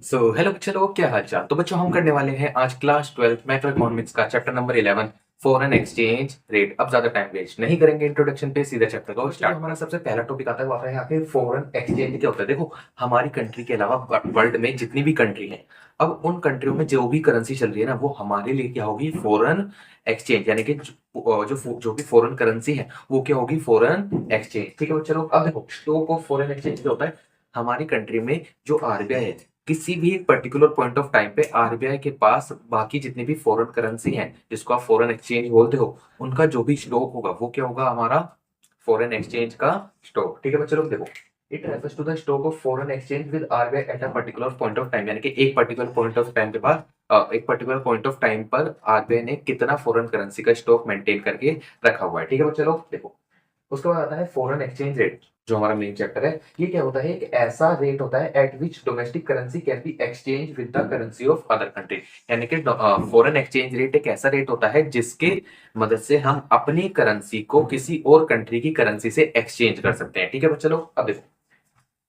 Hello बच्चों लोगों, क्या हाल चाल। तो बच्चों हम करने वाले हैं आज क्लास 12 मैक्रो इकोनॉमिक्स का chapter number 11 foreign exchange rate. अब ज्यादा टाइम वेस्ट नहीं करेंगे, इंट्रोडक्शन पे सीधे चैप्टर को स्टार्ट। हमारा सबसे पहला टॉपिक आता है वो आता है यहाँ पे फॉरेन एक्सचेंज क्या होता है। देखो, हमारी कंट्री के अलावा वर्ल्ड में जितनी भी कंट्री है, अब उन कंट्रियों में जो भी करेंसी चल रही है ना, वो हमारे लिए क्या होगी, फॉरेन एक्सचेंज। यानी कि जो भी फॉरेन करेंसी है वो क्या होगी, फॉरेन एक्सचेंज। ठीक है चलो, अब देखो स्टॉक ऑफ फॉरेन एक्सचेंज क्या होता है। हमारी कंट्री में जो आरबीआई है, किसी भी एक पर्टिकुलर पॉइंट ऑफ टाइम पे आरबीआई के पास बाकी जितनी भी फॉरेन करेंसी है, जिसको आप फॉरेन एक्सचेंज बोलते हो, उनका जो भी स्टॉक होगा वो क्या होगा, हमारा फॉरेन एक्सचेंज का स्टॉक। ठीक है बच्चों लोग, देखो it refers to the stock of foreign exchange with RBI at a particular point of time. यानी कि एक पर्टिकुलर पॉइंट ऑफ टाइम के बाद एक पर्टिकुलर पॉइंट ऑफ टाइम पर आरबीआई ने कितना फॉरेन करेंसी का स्टॉक मेंटेन करके रखा हुआ है। ठीक है बच्चों लोग, देखो उसके बाद आता है फॉरेन एक्सचेंज रेट, जो हमारा मेन चैप्टर है। ये क्या होता है, एक ऐसा रेट होता है eight which domestic currency can be exchange with the currency of other country. यानी कि फॉरेन एक्सचेंज रेट एक ऐसा रेट होता है जिसके मदद से हम अपनी करेंसी को किसी और कंट्री की करेंसी से एक्सचेंज कर सकते हैं। ठीक है चलो, अब देखो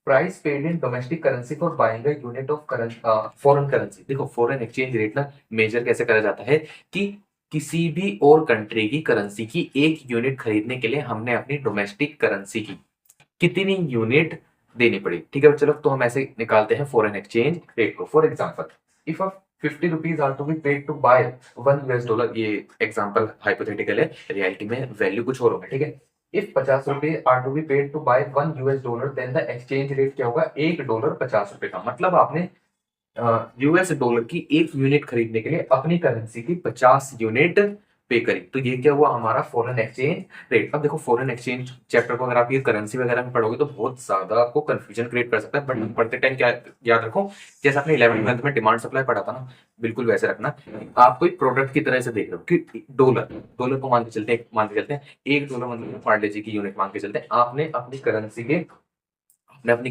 price paid in domestic currency for buying a unit of foreign currency. देखो फॉरेन एक्सचेंज रेट ना मेजर कैसे करा जाता है कि किसी भी और कंट्री की करेंसी की एक यूनिट खरीदने के लिए हमने अपनी डोमेस्टिक करेंसी की कितनी यूनिट देनी पड़ी। ठीक है चलो, तो हम ऐसे निकालते हैं फॉरेन एक्सचेंज रेट को। For example, if a 50 rupees are to be paid to buy $1, ये एग्जांपल हाइपोथेटिकल है, रियलिटी में वैल्यू कुछ और होगा। ठीक है, इफ 50 रुपए are to be paid to buy $1 then the exchange rate क्या होगा, $1 50 रुपए का। मतलब आपने यूएस डॉलर की एक यूनिट खरीदने के लिए अपनी करेंसी की 50 यूनिट पे करी। तो ये क्या हुआ, हमारा फॉरेन एक्सचेंज रेट। अब देखो फॉरेन एक्सचेंज चैप्टर को अगर आप ये करेंसी वगैरह में पढ़ोगे तो बहुत ज्यादा आपको कंफ्यूजन क्रिएट कर सकता है, बट पढ़ते टाइम क्या याद रखो, जैसे आपने 11th में डिमांड सप्लाई पढ़ा था ना, बिल्कुल वैसे रखना। आप कोई प्रोडक्ट की तरह से देख रहे हो कि डॉलर डॉलर को मान के चलते हैं $1 मतलब पार्ले जी की यूनिट मान के चलते हैं। आपने अपनी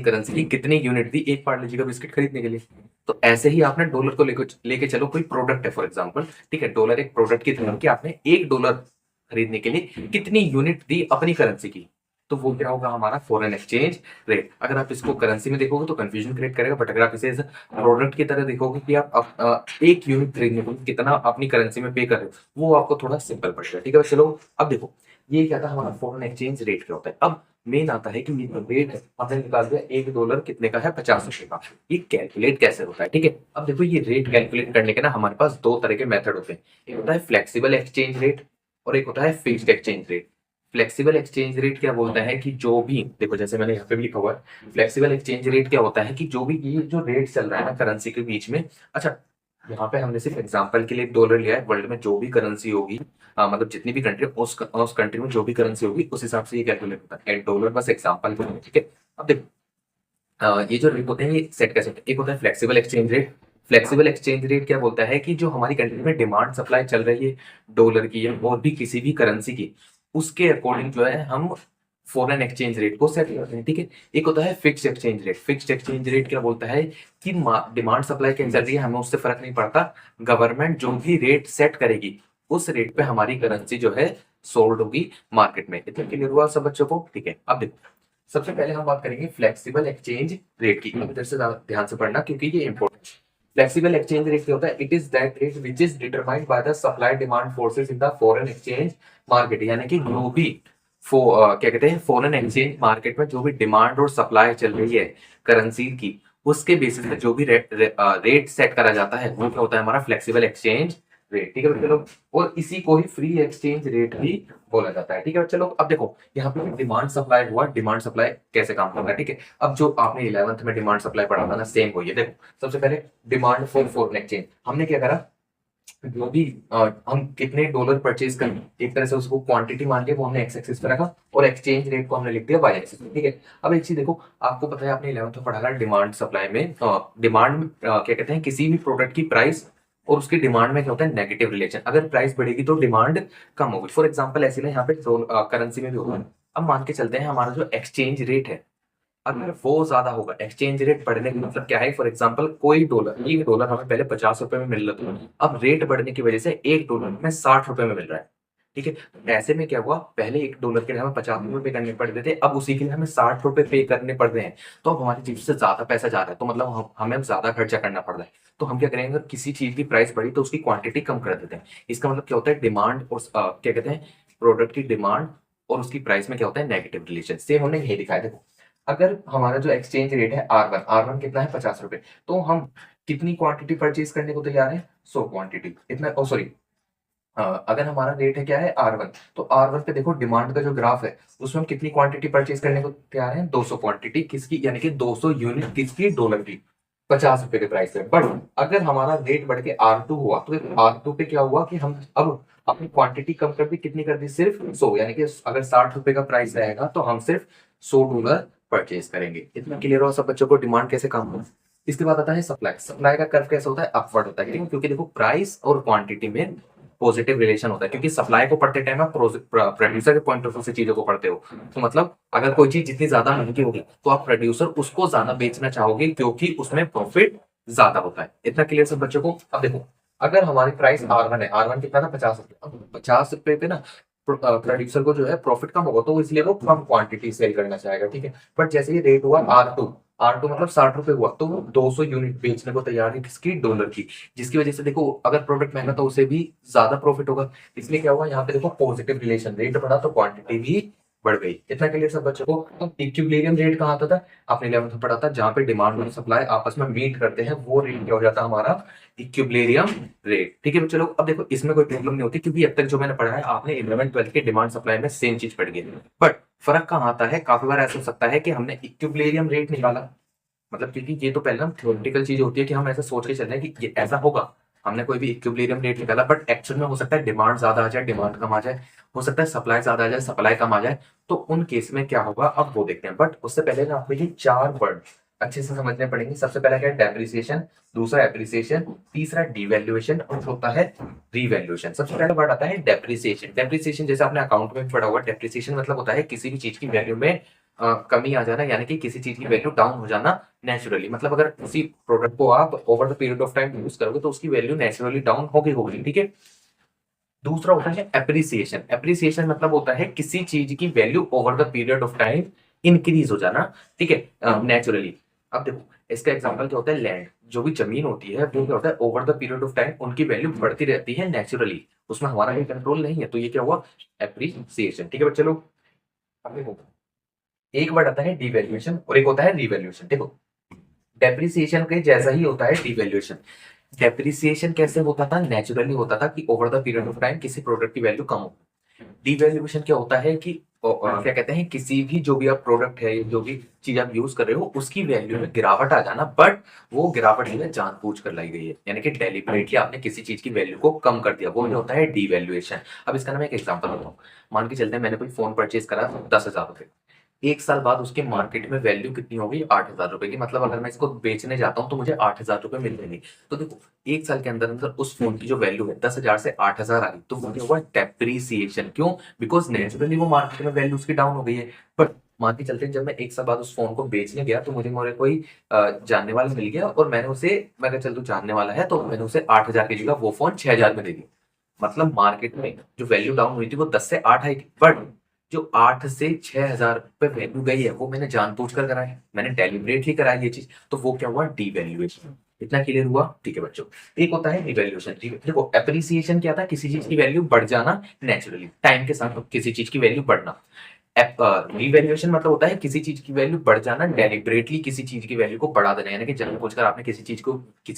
करेंसी की कितनी यूनिट दी एक पार्ले जी का बिस्किट खरीदने के लिए। तो ऐसे ही आपने डॉलर को लेके चलो, कोई प्रोडक्ट है फॉर एग्जांपल, ठीक है, डॉलर एक प्रोडक्ट की तरह कि आपने $1 खरीदने के लिए कितनी यूनिट दी अपनी करेंसी की, तो वो क्या होगा, हमारा फॉरेन एक्सचेंज रेट। अगर आप इसको करेंसी में देखोगे तो कंफ्यूजन क्रिएट करेगा, बट अगर आप इसे प्रोडक्ट की तरह देखोगे कि आप एक यूनिट खरीदने को कितना अपनी करेंसी में पे कर रहे हो, वो आपको थोड़ा सिंपल पड़ेगा। ठीक है चलो, अब देखो ये क्या था, हमारा फॉरेन एक्सचेंज रेट क्या होता है। अब मेन आता है कि ये जो रेट है हमने निकाल दिया, $1 कितने का है, 50 रुपए का। ये कैलकुलेट कैसे होता है, ठीक है। अब देखो ये रेट कैलकुलेट करने के ना हमारे पास दो तरह के मेथड होते हैं। एक होता है फ्लेक्सिबल एक्सचेंज रेट और एक होता है fixed exchange rate. Flexible exchange rate क्या बोलता है कि जो भी, देखो जैसे मैंने यहाँ पे भी लिखा हुआ है, फ्लेक्सिबल एक्सचेंज रेट क्या होता है कि जो भी ये जो रेट चल रहा है ना करेंसी के बीच में। अच्छा, यहाँ पे हमने सिर्फ एग्जांपल के लिए डॉलर लिया है, वर्ल्ड में जो भी करेंसी होगी, मतलब जितनी भी कंट्री, उस कंट्री में जो भी करेंसी होगी उस हिसाब से ये कैलकुलेट होता है। डॉलर बस एग्जांपल के लिए, ठीक है। अब देखो ये जो रेट होते हैं ये सेट कैसे होते हैं। एक होता है flexible exchange rate. Flexible exchange rate क्या बोलता है कि जो हमारी कंट्री में डिमांड सप्लाई चल रही है डॉलर की या और भी किसी भी करेंसी की, उसके अकॉर्डिंग जो है हम फॉरेन एक्सचेंज रेट को सेट करते हैं। ठीक है, एक होता है fixed exchange rate. Fixed exchange rate क्या बोलता है कि डिमांड सप्लाई कैसे चल रही है हमें उससे फर्क नहीं पड़ता, गवर्नमेंट जो भी रेट सेट करेगी उस रेट पे हमारी करेंसी जो है सोल्ड होगी मार्केट में। इतना क्लियर हुआ सब बच्चों को, ठीक है। अब देखो सबसे पहले हम बात करेंगे फ्लेक्सिबल एक्सचेंज रेट की। अब इधर से ध्यान से पढ़ना क्योंकि ये इंपॉर्टेंट। फ्लेक्सिबल एक्सचेंज रेट क्या होता है, it is that rate which is determined by the supply demand forces in the foreign exchange market. यानी कि जो भी क्या कहते हैं, फॉरेन एक्सचेंज मार्केट में जो भी डिमांड और सप्लाई चल रही है करेंसी की, उसके बेसिस पे जो भी रेट सेट करा जाता है वो क्या होता है, हमारा फ्लेक्सिबल एक्सचेंज रेट। ठीक है चलो, और इसी को ही फ्री एक्सचेंज रेट भी बोला जाता है। ठीक है चलो, अब देखो यहाँ पे डिमांड सप्लाई हुआ, डिमांड सप्लाई कैसे काम करता है, ठीक है। अब जो आपने 11th में डिमांड सप्लाई पढ़ा था ना, सेम वही है। देखो सबसे पहले डिमांड फॉर फॉरेन एक्सचेंज हमने क्या करा, जो भी हम कितने डॉलर परचेज करें एक तरह से उसको क्वांटिटी मान के वो हमने एक्स एक्सिस पे रखा और एक्सचेंज रेट को हमने लिख दिया वाई एक्सिस पे। ठीक है, अब एक चीज देखो, आपको पता है आपने 11th में पढ़ा था डिमांड सप्लाई में, डिमांड क्या कहते हैं, किसी भी प्रोडक्ट की प्राइस और उसकी डिमांड में क्या होता है, नेगेटिव रिलेशन। अगर प्राइस बढ़ेगी तो डिमांड कम होगी। फॉर एग्जाम्पल ऐसे ना यहाँ पे करेंसी में भी होगा। अब मान के चलते हैं हमारा जो एक्सचेंज रेट है अगर वो ज्यादा होगा, एक्सचेंज रेट बढ़ने का मतलब क्या है, फॉर एग्जांपल कोई डॉलर, एक डॉलर हमें पहले 50 रुपए में मिल रहा था, अब रेट बढ़ने की वजह से $1 में 60 रुपए में मिल रहा है। ठीक है। ऐसे में क्या हुआ, पहले $1 के लिए हमें 50 रुपए पे करने पड़ते थे, अब उसी के लिए हमें 60 रुपए पे करने पड़ रहे हैं। तो अब हमारी जेब से ज्यादा पैसा जा रहा है, तो मतलब हमें अब ज्यादा खर्चा करना पड़ रहा है। तो हम क्या करेंगे, अगर किसी चीज की प्राइस बढ़ी तो उसकी क्वांटिटी कम कर देते हैं। इसका मतलब क्या होता है, डिमांड और क्या कहते हैं, प्रोडक्ट की डिमांड और उसकी प्राइस में क्या होता है, नेगेटिव रिलेशन। सेम हमने यही दिखाया। देखो, अगर हमारा जो एक्सचेंज रेट है R1 कितना है, 50 रुपए, तो हम कितनी क्वांटिटी परचेज करने को तैयार है, 100 क्वांटिटी। इतना, ओ सॉरी, अगर हमारा रेट है क्या है, R1, तो R1 पे देखो डिमांड का जो ग्राफ है उसमें हम कितनी क्वांटिटी परचेज करने को तैयार हैं, 200 क्वांटिटी। किसकी, यानी कि 200 यूनिट किसकी, डॉलर की, 50 रुपए के प्राइस पे। बट अगर हमारा रेट बढ़ के R2 हुआ, तो R2 पे क्या हुआ कि हम अब अपनी क्वांटिटी कम कर दी, कितनी कर दी, सिर्फ 100। यानी कि अगर 60 रुपए का प्राइस रहेगा तो हम सिर्फ $100 परचेज करेंगे। इतना क्लियर हुआ सब बच्चों को, डिमांड कैसे काम होता है। इसके बाद आता है सप्लाई। सप्लाई का कर्व कैसे होता है, अपवर्ड होता है। क्यों? क्योंकि देखो, प्राइस और क्वांटिटी में पॉजिटिव रिलेशन होता है। क्योंकि सप्लाई को पढ़ते टाइम आप प्रोड्यूसर के पॉइंट ऑफ व्यू से चीजों को पढ़ते हो। तो मतलब अगर कोई चीज जितनी ज्यादा महंगी होगी तो आप प्रोड्यूसर उसको ज्यादा बेचना चाहोगे, क्योंकि उसमें प्रॉफिट ज्यादा होता है। इतना क्लियर सब बच्चों को। अब देखो, अगर हमारी प्राइस R1 है, R1 कितना था, 50 रुपए। अब 50 रुपए पे ना प्रोड्यूसर को जो है प्रॉफिट कम होगा, तो इसलिए वो कम क्वांटिटी सेल करना चाहेगा। ठीक है। बट जैसे ही रेट हुआ R2, R2 मतलब 60 रुपए हुआ, तो वो 200 यूनिट बेचने को तैयार है, किसकी, डॉलर की। जिसकी वजह से देखो, अगर प्रोडक्ट महंगा तो उसे भी ज्यादा प्रॉफिट होगा। इसलिए क्या हुआ, यहाँ पे देखो पॉजिटिव रिलेशन, रेट बढ़ा तो क्वांटिटी भी बढ़ गई। इतना क्लियर सब बच्चों को। तो इक्विलिब्रियम रेट कहाँ आता था, आपने 11th में पढ़ा था, जहां पे डिमांड और सप्लाई आपस में मीट करते हैं, वो रेट क्या हो जाता है हमारा, इक्विलिब्रियम रेट। ठीक है चलो, अब देखो इसमें कोई प्रॉब्लम नहीं होती, क्योंकि अब तक जो मैंने पढ़ा है, आपने 11th 12th के डिमांड सप्लाई में सेम चीज पढ़ी है। बट फर्क कहाँ आता है, काफी बार ऐसा हो सकता है कि हमने इक्विलिब्रियम रेट निकाला, मतलब क्योंकि ये तो पहले ना थ्योरेटिकल चीज होती है कि हम ऐसा सोच के चल रहे हैं कि ये ऐसा होगा, हमने कोई भी इक्विलिब्रियम रेट निकाला, बट एक्चुअल में हो सकता है डिमांड ज्यादा आ जाए, डिमांड कम आ जाए, हो सकता है सप्लाई ज्यादा आ जाए, सप्लाई कम आ जाए। तो उन केस में क्या होगा, अब वो देखते हैं। बट उससे पहले ना आपको ये 4 वर्ड अच्छे से समझने पड़ेंगे। सबसे पहला क्या है, डेप्रिसिएशन, दूसरा एप्रिसिएशन, तीसरा डिवैल्यूएशन और चौथा है रिवैल्यूएशन। सबसे पहला वर्ड आता है डेप्रिसिएशन। डेप्रिसिएशन जैसे आपने अकाउंट में पढ़ा हुआ, डेप्रिसिएशन मतलब होता है किसी भी चीज की वैल्यू में कमी आ जाना, यानी कि किसी चीज की वैल्यू डाउन हो जाना नेचुरली। मतलब अगर किसी प्रोडक्ट को आप over the period of time use करोगे तो उसकी वैल्यू नेचुरली डाउन होगी। ठीक है। दूसरा होता है एप्रिसिएशन। एप्रिसिएशन मतलब होता है किसी चीज की value over the period of time increase हो जाना। ठीक है, नेचुरली। अब देखो, इसका एग्जांपल क्या होता है, लैंड, जो भी जमीन होती है वो क्या होता है, over the period of time उनकी वैल्यू बढ़ती रहती है नेचुरली, उसमें हमारा कोई कंट्रोल नहीं है। तो ये क्या हुआ, एप्रिसिएशन। ठीक है बच्चे लोग। अब देखो, एक वर्ड आता है डिवैल्यूएशन और एक होता है रिवैल्यूएशन। देखो, डेप्रिसिएशन के जैसा ही होता है डिवैल्यूएशन। डेप्रिसिएशन कैसे होता था, नेचुरली होता था कि over the period of time किसी प्रोडक्ट की वैल्यू कम हो। डिवैल्यूएशन क्या होता है कि क्या कहते हैं, किसी भी जो भी आप प्रोडक्ट है, जो भी चीज आप यूज कर रहे हो, उसकी वैल्यू में गिरावट आ जाना। बट वो गिरावट जो है जानबूझ कर लाई गई है, यानी कि डेलिबरेटली आपने किसी चीज की वैल्यू को कम कर दिया, वो जो होता है डिवैल्यूएशन। अब इसका ना मैं एक एग्जांपल बताऊं। मान के चलते हैं मैंने कोई फोन परचेज करा 10,000 रुपए, 1 साल बाद उसके मार्केट में वैल्यू कितनी होगी, 8,000 रुपए की। मतलब अगर मैं इसको बेचने जाता हूँ तो मुझे 8,000 रुपए मिल जाएंगे। तो देखो, 1 साल के अंदर अंदर उस फोन की जो वैल्यू है 10,000 से 8,000 आ गई, तो वो क्या हुआ, डेप्रीसिएशन। क्यों? बिकॉज नेचुरली वो मार्केट में वैल्यू उसकी डाउन हो गई है। बट मान के चलते हैं, जब मैं 1 साल बाद उस फोन को बेचने गया तो मुझे मोरे कोई जानने वाला मिल गया, और मैंने उसे, मैं कहा चल तू जानने वाला है, तो मैंने उसे 8,000 की जगह वो फोन 6,000 में दे दी। मतलब मार्केट में जो वैल्यू डाउन हुई थी वो 10 से 8 आई थी, बट जो 8 से 6,000 पे वैल्यू गई है वो मैंने जानबूझकर कराई, मैंने डेलिबरेटली कराई ये चीज। तो वो क्या हुआ, डिवैल्यूएशन। इतना क्लियर हुआ? ठीक है बच्चों। एक होता है डिवैल्यूएशन। देखो, एप्रिसिएशन क्या था, किसी चीज की वैल्यू बढ़ जाना नेचुरली, टाइम के साथ किसी चीज की वैल्यू बढ़ना। रिवैल्यूएशन मतलब होता है किसी चीज की वैल्यू बढ़ जाना, डेलिबरेटली किसी चीज की वैल्यू को बढ़ा देना, यानी कि जानबूझकर आपने किसी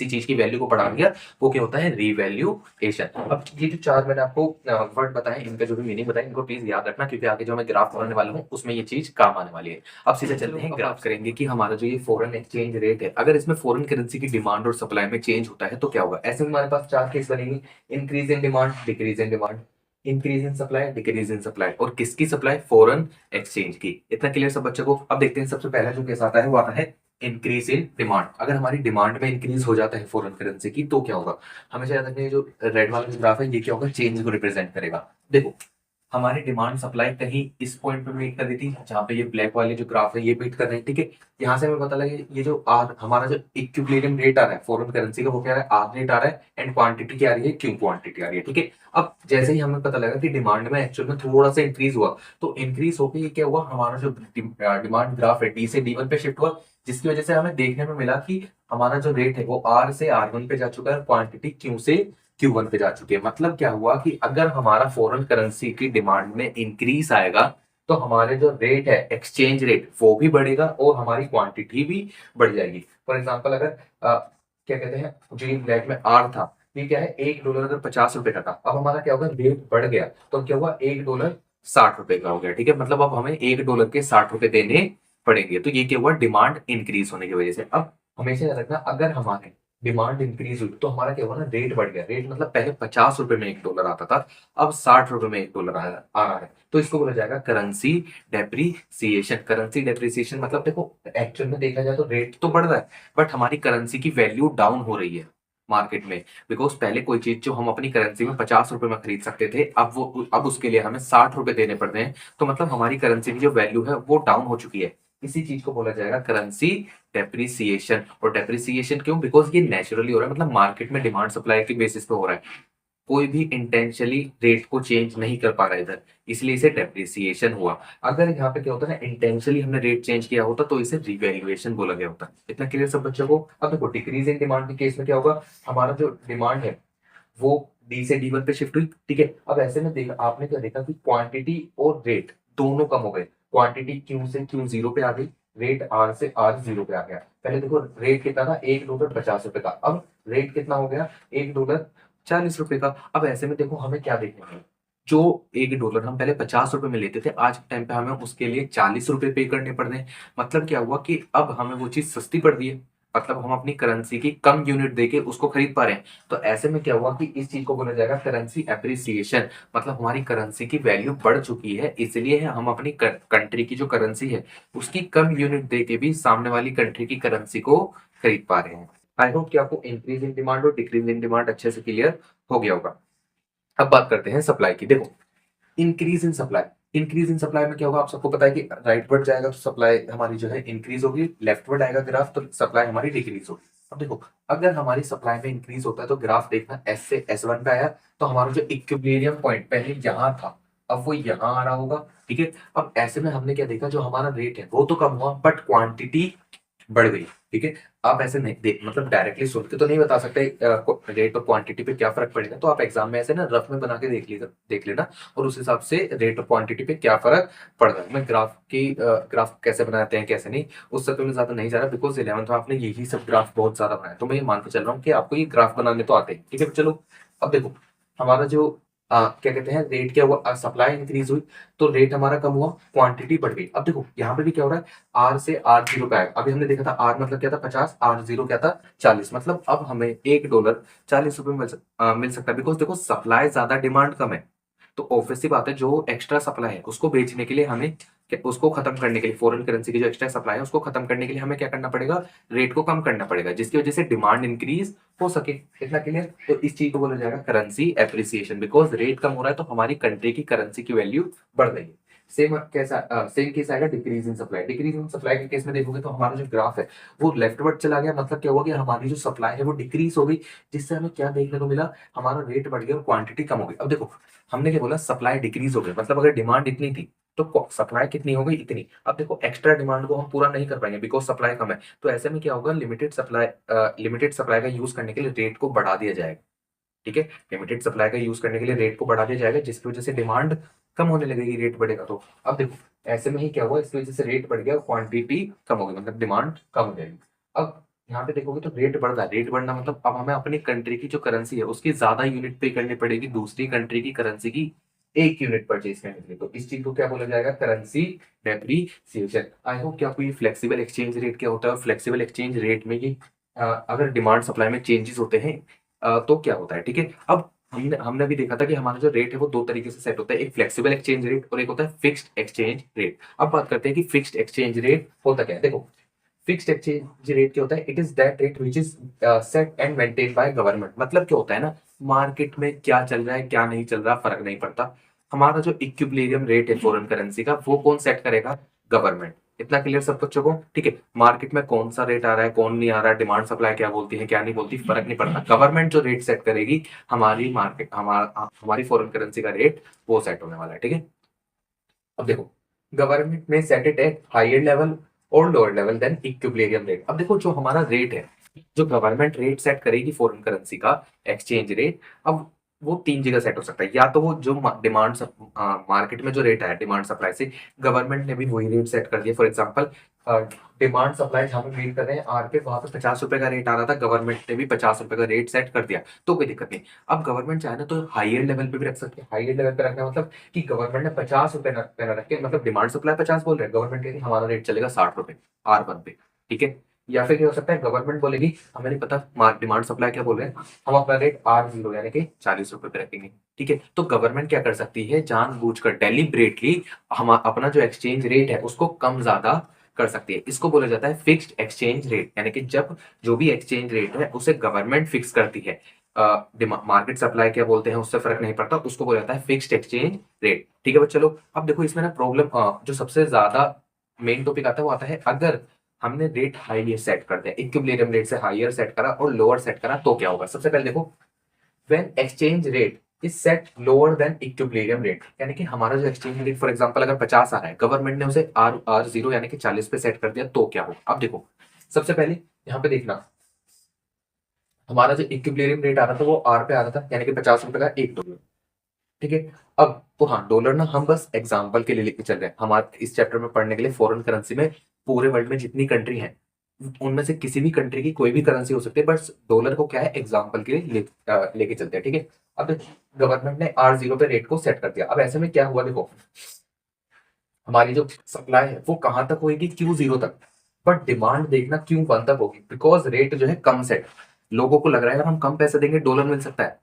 चीज की वैल्यू को बढ़ा दिया, वो क्या होता है, रिवैल्यूएशन। अब ये जो 4 मैंने आपको वर्ड बताए, इनका जो भी मीनिंग बताया, इनको प्लीज याद रखना, क्योंकि आगे जो मैं ग्राफ बनाने वाला हूँ उसमें ये चीज काम आने वाली है। अब सीधे चलते हैं, ग्राफ करेंगे कि हमारा जो ये फॉरेन एक्सचेंज रेट है, अगर इसमें फॉरेन करेंसी की डिमांड और सप्लाई में चेंज होता है तो क्या होगा। ऐसे में हमारे पास 4 केस बनेंगे, increase in demand, decrease in demand, increase in supply, decrease in supply. और किसकी सप्लाई, फॉरेन एक्सचेंज की। इतना क्लियर सब बच्चों को। अब देखते हैं, सबसे पहला जो केस आता है वो आता है इंक्रीज इन डिमांड। अगर हमारी डिमांड में इंक्रीज हो जाता है फॉरेन करेंसी की तो क्या होगा, हमेशा याद रखना, जो रेड वाला ग्राफ है ये क्या होगा, चेंज को रिप्रेजेंट करेगा। देखो, हमारी डिमांड सप्लाई कहीं इस पॉइंट पे मीट कर रही थी, जहाँ पे ये ब्लैक वाले जो ग्राफ है ये मीट कर रहे हैं, ठीक है। यहाँ से हमें पता लगे ये जो आर हमारा जो इक्विलिब्रियम रेट आ रहा है फॉरेन करेंसी का, वो क्या आ रहा है, आर रेट आ रहा है, एंड क्वांटिटी क्या आ रही है, क्यू क्वांटिटी आ रही है, ठीक है। अब जैसे ही हमें पता लगा कि डिमांड में एक्चुअल में थोड़ा सा इंक्रीज हुआ, तो इंक्रीज होकर ये क्या हुआ, हमारा जो डिमांड ग्राफ है डी से D1 पे शिफ्ट हुआ, जिसकी वजह से हमें देखने में मिला कि हमारा जो रेट है वो आर से R1 पे जा चुका है, क्वांटिटी क्यू से Q1 पे जा चुकी है। मतलब क्या हुआ कि अगर हमारा फॉरेन करेंसी की डिमांड में इंक्रीज आएगा, तो हमारे जो रेट है एक्सचेंज रेट वो भी बढ़ेगा और हमारी क्वांटिटी भी बढ़ जाएगी। फॉर एग्जाम्पल अगर क्या कहते हैं, जो ये ब्लैक में आर था, ये क्या है, $1 अगर 50 रुपए का था, अब हमारा क्या होगा, रेट बढ़ गया, तो क्या हुआ, $1 60 रुपए का हो गया, ठीक है। मतलब अब हमें $1 के 60 रुपए देने पड़ेंगे। तो ये क्या हुआ, डिमांड इंक्रीज होने की वजह से। अब हमेशा याद रखना, अगर हमारे डिमांड इंक्रीज हुई तो हमारा क्या हुआ ना, रेट बढ़ गया। रेट मतलब पहले 50 रुपए में $1 आता था, अब 60 रुपए में $1 आ रहा है। तो इसको बोला जाएगा करेंसी डेप्रिसिएशन। करेंसी डेप्रिसिएशन मतलब देखो, एक्चुअल में देखा जाए तो रेट तो बढ़ रहा है, बट हमारी करेंसी की वैल्यू डाउन हो रही है मार्केट में। बिकॉज पहले कोई चीज जो हम अपनी करेंसी में 50 रुपए में खरीद सकते थे, अब उसके लिए हमें 60 रुपए देने पड़ रहे हैं। तो मतलब हमारी करेंसी की जो वैल्यू है वो डाउन हो चुकी है। इसी चीज को बोला जाएगा करेंसी डेप्रिसिएशन। और डेप्रिसिएशन क्यों, बिकॉज ये नेचुरली हो रहा है, मतलब मार्केट में डिमांड सप्लाई के बेसिस पे हो रहा है, कोई भी इंटेंशनली रेट को चेंज नहीं कर पा रहा है इधर, इसलिए इसे डेप्रिसिएशन हुआ। अगर यहाँ पे क्या होता है ना, इंटेंशनली हमने रेट चेंज किया होता तो इसे रिवैल्यूएशन बोला गया होता। इतना क्लियर सब बच्चों को। अब देखो, डिक्रीज इन डिमांड के केस में क्या होगा, हमारा जो डिमांड है वो डी से D1 पे शिफ्ट हुई, ठीक है। अब ऐसे में देखा, आपने क्या देखा कि क्वांटिटी और रेट दोनों कम हो गए। क्वांटिटी क्यू से Q0 पे आ गई, रेट आर से R0 पे आ गया। पहले देखो रेट कितना था, $1.50 का, अब रेट कितना हो गया, $1.40 का। अब ऐसे में देखो हमें क्या देखना है, जो $1 हम पहले 50 रुपए में लेते थे, आज के टाइम पे हमें उसके लिए 40 रुपए पे करने पड़ रहे हैं। मतलब क्या हुआ कि अब हमें वो चीज सस्ती पड़ रही है, मतलब हम अपनी करेंसी की कम यूनिट देके उसको खरीद पा रहे हैं। तो ऐसे में क्या हुआ कि इस चीज को बोला जाएगा करेंसी एप्रिसिएशन। मतलब हमारी करेंसी की वैल्यू बढ़ चुकी है, इसलिए हम अपनी कंट्री की जो करेंसी है उसकी कम यूनिट देके भी सामने वाली कंट्री की करेंसी को खरीद पा रहे हैं। आई होप कि आपको इंक्रीज इन डिमांड और डिक्रीज इन डिमांड अच्छे से क्लियर हो गया होगा। अब बात करते हैं सप्लाई की। देखो, increase in supply, increase in supply में क्या होगा, आप सबको पता है कि राइटवर्ड जाएगा तो सप्लाई हमारी जो है इंक्रीज होगी, लेफ्टवर्ड आएगा ग्राफ तो सप्लाई हमारी डिक्रीज होगी। अब देखो, अगर हमारी सप्लाई में इंक्रीज होता है तो ग्राफ देखना S से S1 पे आया, तो हमारा जो इक्विलिब्रियम पॉइंट पहले यहाँ था, अब वो यहाँ आ रहा होगा, ठीक है। अब ऐसे में हमने क्या देखा, जो हमारा रेट है वो तो कम हुआ, बट क्वांटिटी बढ़ गई, ठीक है। आप ऐसे नहीं देख, मतलब डायरेक्टली सुन के तो नहीं बता सकते रेट और क्वांटिटी पे क्या फर्क पड़ेगा, तो आप एग्जाम में ऐसे ना रफ में बना के देख लेना, और उस हिसाब से रेट और क्वांटिटी पे क्या फर्क पड़ रहा है। मैं ग्राफ कैसे बनाते हैं कैसे नहीं, उस सब पे मैं ज्यादा नहीं जा रहा, बिकॉज 11th में आपने यही सब ग्राफ बहुत ज्यादा बनाया, तो मैं ये मान के चल रहा हूँ कि आपको ये ग्राफ बनाने तो आते हैं, ठीक है। चलो, अब देखो, हमारा जो क्या कहते हैं, रेट क्या हुआ, सप्लाई इंक्रीज हुई तो रेट हमारा कम हुआ, क्वांटिटी बढ़ गई। अब देखो यहाँ पे भी क्या हो रहा है, आर से R0 पे आएगा। अभी हमने देखा था आर मतलब क्या था, 50, R0 क्या था, 40। मतलब अब हमें $1 40 रुपए मिल सकता है, बिकॉज देखो सप्लाई ज्यादा डिमांड कम है। तो ऑब्वियस सी बात है, जो एक्स्ट्रा सप्लाई है उसको बेचने के लिए हमें उसको खत्म करने के लिए, फॉरेन करेंसी की जो एक्स्ट्रा सप्लाई है उसको खत्म करने के लिए हमें क्या करना पड़ेगा, रेट को कम करना पड़ेगा, जिसकी वजह से डिमांड इंक्रीज हो सके। इतना क्लियर। तो इस चीज को बोला जाएगा करेंसी एप्रिसिएशन, बिकॉज रेट कम हो रहा है तो हमारी कंट्री की करेंसी की वैल्यू बढ़ रही है। सेम केस आएगा decrease in supply. Decrease in supply के केस में देखोगे तो हमारा जो ग्राफ है वो लेफ्टवर्ड चला गया, मतलब क्या हुआ कि हमारी जो सप्लाई है वो डिक्रीज हो गई, जिससे हमें क्या देखने को मिला, हमारा रेट बढ़ गया और क्वांटिटी कम हो गई। अब देखो, हमने क्या बोला, सप्लाई डिक्रीज हो गई, मतलब अगर डिमांड इतनी थी तो सप्लाई कितनी हो गई, इतनी। अब देखो, एक्स्ट्रा डिमांड को हम पूरा नहीं कर पाएंगे बिकॉज सप्लाई कम है, तो ऐसे में क्या होगा, लिमिटेड सप्लाई का यूज करने के लिए रेट को बढ़ा दिया जाएगा, ठीक है। लिमिटेड सप्लाई का यूज करने के लिए रेट को बढ़ा दिया जाएगा, जिसकी वजह से डिमांड कम होने लगेगी, रेट बढ़ेगा तो। अब देखो, ऐसे में ही क्या हुआ, इसकी वजह से रेट बढ़ गया, क्वांटिटी कम हो गई, मतलब डिमांड कम हो जाएगी। अब यहाँ पे देखोगे तो रेट बढ़ रहा है, रेट बढ़ना मतलब अब हमें अपनी कंट्री की जो करेंसी है उसकी ज्यादा यूनिट पे करनी पड़ेगी दूसरी कंट्री की करेंसी की एक यूनिट परचेज करने के लिए। तो इस चीज को क्या बोला जाएगा, करेंसी डेप्रिसिएशन। आई होप कि आपको ये फ्लेक्सिबल एक्सचेंज रेट क्या होता है, फ्लेक्सिबल एक्सचेंज रेट में ये अगर डिमांड सप्लाई में चेंजेस होते हैं तो क्या होता है, ठीक है। अब हमने हमने भी देखा था कि हमारा जो रेट है वो दो तरीके से सेट होता है, एक फ्लेक्सिबल एक्सचेंज रेट और एक होता है फिक्स्ड एक्सचेंज रेट। अब बात करते हैं कि फिक्स्ड एक्सचेंज रेट होता क्या है। देखो, फिक्स्ड एक्सचेंज रेट क्या होता है, it is that rate which is set and maintain by government. मतलब क्या होता है ना, मार्केट में क्या चल रहा है क्या नहीं चल रहा फर्क नहीं पड़ता, हमारा जो इक्विलिब्रियम रेट है फॉरेन करेंसी का वो कौन सेट करेगा? गवर्नमेंट। इतना क्लियर सब बच्चों को? ठीक है, मार्केट में कौन सा रेट आ रहा है कौन नहीं आ रहा है, डिमांड सप्लाई क्या बोलती है क्या नहीं बोलती, फर्क नहीं पड़ता। गवर्नमेंट जो रेट सेट करेगी, हमारी मार्केट हमारी फॉरेन करेंसी का रेट वो सेट होने वाला है। ठीक है, अब देखो गवर्नमेंट में set it at higher level और lower level then equilibrium rate. अब देखो जो हमारा रेट है, जो गवर्नमेंट रेट सेट करेगी फॉरेन करेंसी का एक्सचेंज रेट, अब वो तीन जगह सेट हो सकता है। या तो वो जो डिमांड मार्केट में जो रेट है डिमांड सप्लाई से, गवर्नमेंट ने भी वही रेट सेट कर दिया। फॉर एग्जांपल डिमांड सप्लाई जहां पे मीट कर रहे हैं आर पे, वहां पे 50 रुपए का रेट आ रहा था, गवर्नमेंट ने भी 50 रुपए का रेट सेट कर दिया, तो कोई दिक्कत नहीं। अब गवर्नमेंट चाहे ना तो हायर लेवल पे भी रख सकते हैं। हायर लेवल पे रखना मतलब कि गवर्नमेंट ने 50 रुपए न रख के, मतलब डिमांड सप्लाई 50 बोल रहे हैं, गवर्नमेंट कहेगी हमारा रेट चलेगा 60 रुपए R1 पे। ठीक है, या फिर क्या हो सकता है, गवर्नमेंट बोलेगी हमें नहीं पता डिमांड सप्लाई क्या बोल रहे हैं, हम अपना रेट R0 यानी कि 40 रुपए पे रखेंगे। ठीक है, तो गवर्नमेंट क्या कर सकती है, जानबूझकर डेलिब्रेटली हम अपना जो एक्सचेंज रेट है उसको कम ज्यादा कर सकती है। इसको बोला जाता है फिक्स्ड एक्सचेंज रेट, यानी कि जब जो भी एक्सचेंज रेट है उसे गवर्नमेंट फिक्स करती है, मार्केट सप्लाई क्या बोलते हैं उससे फर्क नहीं पड़ता, उसको बोला जाता है फिक्स्ड एक्सचेंज रेट। ठीक है बच्चे लोग, अब देखो इसमें ना प्रॉब्लम जो सबसे ज्यादा मेन टॉपिक आता है वो आता है, अगर हमने रेट हाई सेट कर दिया, इक्विलिब्रियम रेट से हायर सेट करा और लोअर सेट करा, तो क्या होगा? सबसे पहले देखो, when exchange rate is set lower than equilibrium rate, यानी कि हमारा जो एक्सचेंज रेट फॉर एग्जांपल अगर 50 आ रहा है, गवर्नमेंट ने उसे R0 यानी कि 40 पे सेट कर दिया, तो क्या होगा? अब देखो सबसे पहले यहाँ पे देखना, हमारा जो इक्विलिब्रियम रेट आ रहा था वो R पे आ रहा था, यानी कि 50 रुपए का $1। ठीक है, अब तो हाँ डॉलर ना हम बस एग्जाम्पल के लिए लेके चल रहे हैं, हमारे इस चैप्टर में पढ़ने के लिए फॉरेन करेंसी में पूरे वर्ल्ड में जितनी कंट्री हैं उनमें से किसी भी कंट्री की कोई भी करेंसी हो सकती है, बस डॉलर को क्या है एग्जाम्पल के लिए लेके चलते हैं। ठीक है, अब गवर्नमेंट ने R0 पे रेट को सेट कर दिया। अब ऐसे में क्या हुआ देखो, हमारी जो सप्लाई है वो कहाँ तक होगी, Q0 तक, बट डिमांड देखना Q1 तक होगी, बिकॉज रेट जो है कम सेट, लोगों को लग रहा है यार हम कम पैसे देंगे डॉलर मिल सकता है।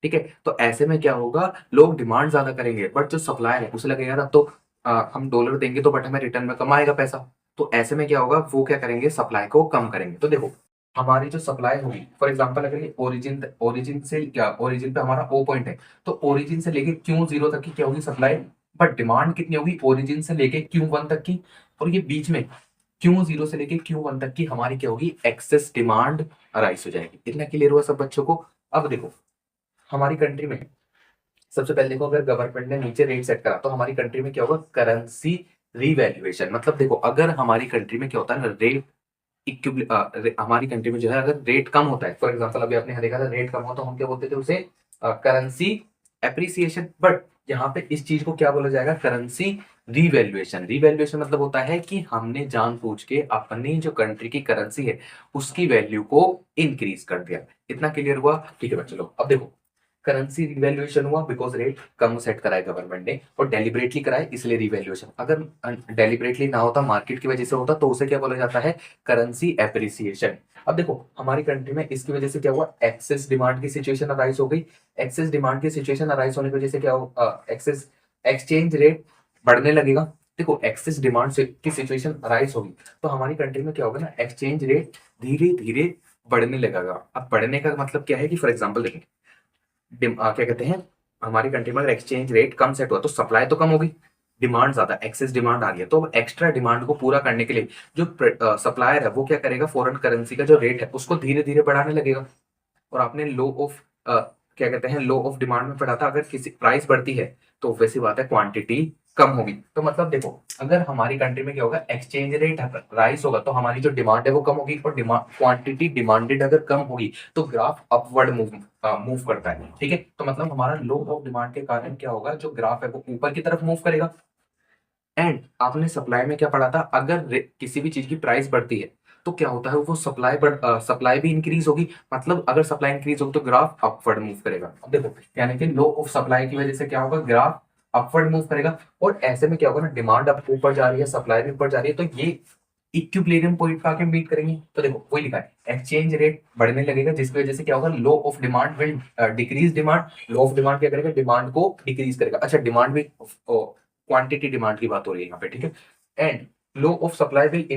ठीक है, तो ऐसे में क्या होगा, लोग डिमांड ज्यादा करेंगे, बट जो सप्लाई है उसे लगेगा अब तो हम डॉलर देंगे तो बट हमें रिटर्न में कम आएगा पैसा, तो ऐसे में क्या होगा, वो क्या करेंगे सप्लाई को कम करेंगे। तो देखो हमारी जो सप्लाई होगी फॉर एग्जांपल अगर ये ओरिजिन ओरिजिन से क्या, ओरिजिन पे हमारा O पॉइंट है, तो ओरिजिन से लेके Q0 तक की क्या होगी सप्लाई, बट डिमांड कितनी होगी ओरिजिन से लेके Q1 तक की, और ये बीच में Q0 से लेके Q1 तक की हमारी क्या होगी, एक्सेस डिमांड अराइज हो जाएगी। इतना क्लियर हुआ सब बच्चों को? अब देखो हमारी कंट्री में सबसे पहले देखो, अगर गवर्नमेंट ने नीचे रेट सेट करा तो हमारी कंट्री में क्या होगा, करेंसी रीवैल्यूएशन। मतलब देखो अगर हमारी कंट्री में क्या होता है ना, हमारी कंट्री में जो है अगर रेट कम होता है, फॉर एग्जांपल अभी आपने देखा था रेट कम हो तो हम क्या बोलते थे उसे, करेंसी एप्रिसिएशन, बट यहाँ पे इस चीज को क्या बोला जाएगा, करेंसी रीवैल्यूएशन। रीवैल्यूएशन मतलब होता है कि हमने जानबूझ के अपनी जो कंट्री की करेंसी है उसकी वैल्यू को इंक्रीज कर दिया। इतना क्लियर हुआ? ठीक है बच्चों लोग, अब देखो करेंसी रिवैल्यूएशन हुआ बिकॉज रेट कम सेट कराए गवर्नमेंट ने, और डेलिबरेटली कराए इसलिए रिवैल्यूएशन। अगर डेलिबरेटली ना होता मार्केट की वजह से होता तो उसे क्या बोला जाता है, करेंसी एप्रिसिएशन। अब देखो हमारी कंट्री में इसकी वजह से क्या हुआ, एक्सेस डिमांड की सिचुएशन अराइज हो गई। एक्सेस डिमांड की सिचुएशन अराइज होने की वजह से क्या हो, एक्सेस एक्सचेंज रेट बढ़ने लगेगा। देखो एक्सेस डिमांड की सिचुएशन अराइज होगी तो हमारी कंट्री में क्या होगा ना, एक्सचेंज रेट धीरे धीरे बढ़ने लगेगा। अब बढ़ने का मतलब क्या है कि फॉर एग्जाम्पल देखें, क्या कहते हैं, हमारी कंट्री में अगर एक्सचेंज रेट कम सेट हुआ तो सप्लाई तो कम होगी, डिमांड ज्यादा एक्सेस डिमांड आ रही है, तो एक्स्ट्रा डिमांड को पूरा करने के लिए जो सप्लायर है वो क्या करेगा, फॉरेन करेंसी का जो रेट है उसको धीरे धीरे बढ़ाने लगेगा। और आपने लो ऑफ क्या कहते हैं, लो ऑफ डिमांड में पढ़ा था, अगर किसी प्राइस बढ़ती है तो वैसी बात है क्वांटिटी कम होगी। तो मतलब देखो अगर हमारी कंट्री में क्या होगा, एक्सचेंज रेट राइज होगा तो हमारी जो डिमांड है वो कम होगी, और क्वांटिटी डिमांडेड अगर कम होगी तो ग्राफ अपवर्ड मूव करता है। ठीक है, तो मतलब हमारा लो ऑफ डिमांड के कारण क्या होगा, जो ग्राफ है वो ऊपर की तरफ मूव करेगा। एंड आपने सप्लाई में क्या पढ़ा था, अगर किसी भी चीज की प्राइस बढ़ती है तो क्या होता है, वो सप्लाई भी इंक्रीज होगी, मतलब अगर सप्लाई इंक्रीज होगी तो ग्राफ अपवर्ड मूव करेगा। अब देखो यानी कि लो ऑफ सप्लाई की वजह से क्या होगा, ग्राफ अपवर्ड मूव करेगा, और ऐसे में क्या होगा ना, डिमांड अब ऊपर जा रही है सप्लाई भी ऊपर जा रही है, तो ये इक्विलिब्रियम पॉइंट पे आके मीट करेंगे। तो देखो वही लिखा है, एक्सचेंज रेट बढ़ने लगेगा जिसकी वजह से क्या होगा, law of demand will decrease demand. Law of demand क्या करेगा, डिमांड को डिक्रीज करेगा। अच्छा डिमांड भी क्वांटिटी डिमांड की बात हो रही है यहाँ पे, ठीक है। And low of supply will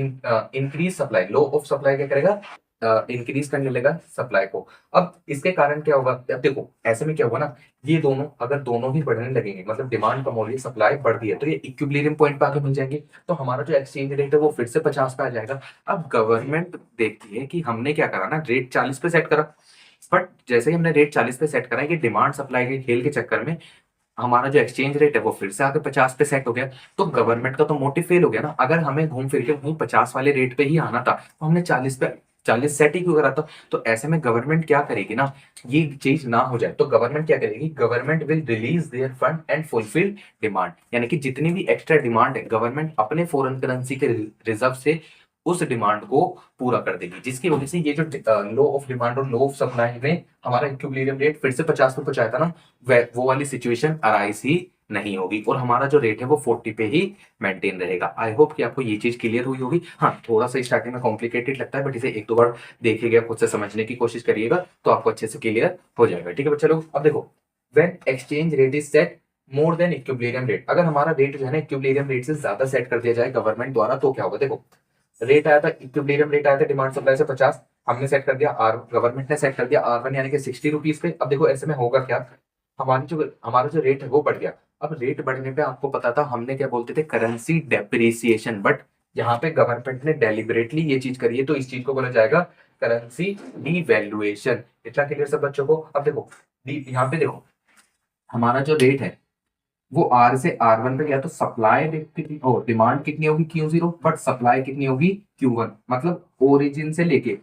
increase supply. Low of supply क्या करेगा, इंक्रीज करने लगा सप्लाई को। अब इसके कारण क्या होगा, अब देखो ऐसे में क्या होगा ना, ये दोनों अगर दोनों ही बढ़ने लगेंगे, मतलब डिमांड कम हो रही है सप्लाई बढ़ रही है, तो ये इक्विलिब्रियम पॉइंट पे आके मिल जाएंगे। तो हमारा जो एक्सचेंज रेट है वो फिर से 50 पे आ जाएगा। अब गवर्नमेंट देखती है कि हमने क्या करा ना, रेट 40 पे सेट करा, बट जैसे ही हमने रेट 40 पे सेट करा, ये डिमांड सप्लाई के खेल के चक्कर में हमारा जो एक्सचेंज रेट है वो फिर से आके 50 पे सेट हो गया। तो गवर्नमेंट का तो मोटिव फेल हो गया ना। अगर हमें घूम फिर के वहीं 50 वाले रेट पे ही आना था तो हमने 40 सेट ही क्यों करा था। तो ऐसे में गवर्नमेंट क्या करेगी ना, ये चीज ना हो जाए तो गवर्नमेंट क्या करेगी, government will release there fund and fulfil demand. यानी कि जितनी भी एक्स्ट्रा डिमांड है गवर्नमेंट अपने फॉरेन करेंसी के रिजर्व से उस डिमांड को पूरा कर देगी, जिसकी वजह से ये जो लो ऑफ डिमांड और लो ऑफ सप्लाई में हमारा इक्विलिब्रियम रेट फिर से 50 पे पहुंचाया था ना, वो वाली सिचुएशन अराइज ही नहीं होगी और हमारा जो रेट है वो 40 पे ही मेंटेन रहेगा। आई होप कि आपको ये चीज क्लियर हुई होगी। हाँ, थोड़ा सा स्टार्टिंग में कॉम्प्लिकेटेड लगता है, बट इसे एक दो बार देखिएगा, खुद से समझने की कोशिश करिएगा तो आपको अच्छे से क्लियर हो जाएगा। ठीक है बच्चे लोग, अब देखो, when exchange rate is set more than equilibrium rate, अगर हमारा रेट जो है ना इक्विलिब्रियम रेट से ज्यादा सेट कर दिया जाए गवर्नमेंट द्वारा तो क्या होगा। देखो, रेट आया था, इक्विलिब्रियम रेट आया था डिमांड सप्लाई से 50, हमने सेट कर दिया आर, गवर्नमेंट ने सेट कर दिया R1 यानी कि 60 रुपीज पे। अब देखो ऐसे में होगा क्या, हमारा जो रेट है वो बढ़ गया। अब रेट बढ़ने पे आपको पता था हमने क्या बोलते थे, करेंसी डेप्रिसिएशन, बट यहाँ पे गवर्नमेंट ने डेलिबरेटली ये चीज करी है तो इस चीज को बोला जाएगा करेंसी डिवैल्यूएशन। इतना क्लियर सब बच्चों को। अब देखो यहाँ पे देखो, हमारा जो रेट है वो आर से R1 पे गया तो सप्लाई कितनी हो, डिमांड कितनी होगी Q0, बट सप्लाई कितनी होगी Q1। मतलब ओरिजिन से लेके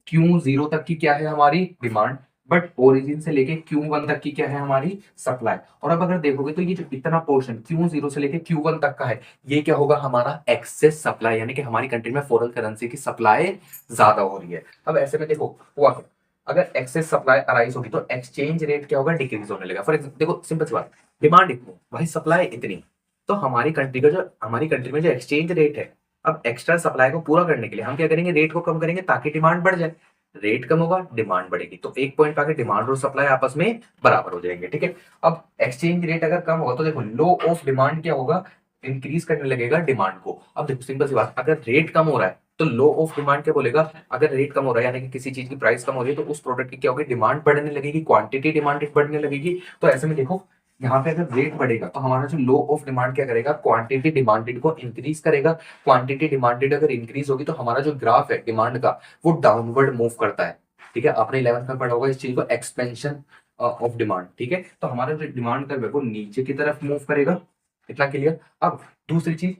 Q0 तक की क्या है हमारी डिमांड, बट ओरिजिन से लेके Q1 तक की क्या है हमारी सप्लाई। और अब अगर देखोगे तो ये जो इतना पोर्शन Q0 से लेके Q1 तक का है, ये क्या होगा हमारा एक्सेस सप्लाई, यानी कि हमारी कंट्री में फॉरेन करेंसी की सप्लाई ज्यादा हो रही है। अब ऐसे में देखो हुआ क्या, अगर एक्सेस सप्लाई अराइज होगी तो एक्सचेंज रेट क्या होगा, डिक्रीज होने लगेगा। फॉर एग्जाम्पल देखो, सिंपल सी बात, डिमांड इतनी भाई सप्लाई इतनी, तो हमारी कंट्री में जो एक्सचेंज रेट है, अब एक्स्ट्रा सप्लाई को पूरा करने के लिए हम क्या करेंगे, रेट को कम करेंगे ताकि डिमांड बढ़ जाए। रेट कम होगा डिमांड बढ़ेगी, तो एक पॉइंट पे आके डिमांड और सप्लाई आपस में बराबर हो जाएंगे। ठीक है, अब एक्सचेंज रेट अगर कम होगा तो देखो लो ऑफ डिमांड क्या होगा, इंक्रीज करने लगेगा डिमांड को। अब देखो सिंपल सी बात, अगर रेट कम हो रहा है तो लो ऑफ डिमांड क्या बोलेगा, अगर रेट कम हो रहा है यानी कि किसी चीज की प्राइस कम हो रही है तो उस प्रोडक्ट की क्या होगी, डिमांड बढ़ने लगेगी, क्वांटिटी डिमांडेड बढ़ने लगेगी। तो ऐसे में देखो यहाँ पे अगर रेट बढ़ेगा तो हमारा जो लो ऑफ डिमांड क्या करेगा, क्वांटिटी डिमांडेड को इंक्रीज करेगा। क्वांटिटी डिमांडेड अगर इंक्रीज होगी तो हमारा जो ग्राफ है डिमांड का वो डाउनवर्ड मूव करता है। ठीक है, आपने 11th में पढ़ा होगा इस चीज को, एक्सपेंशन ऑफ डिमांड। ठीक है, तो हमारा जो डिमांड कर्व है वो नीचे की तरफ मूव करेगा। इतना क्लियर। अब दूसरी चीज,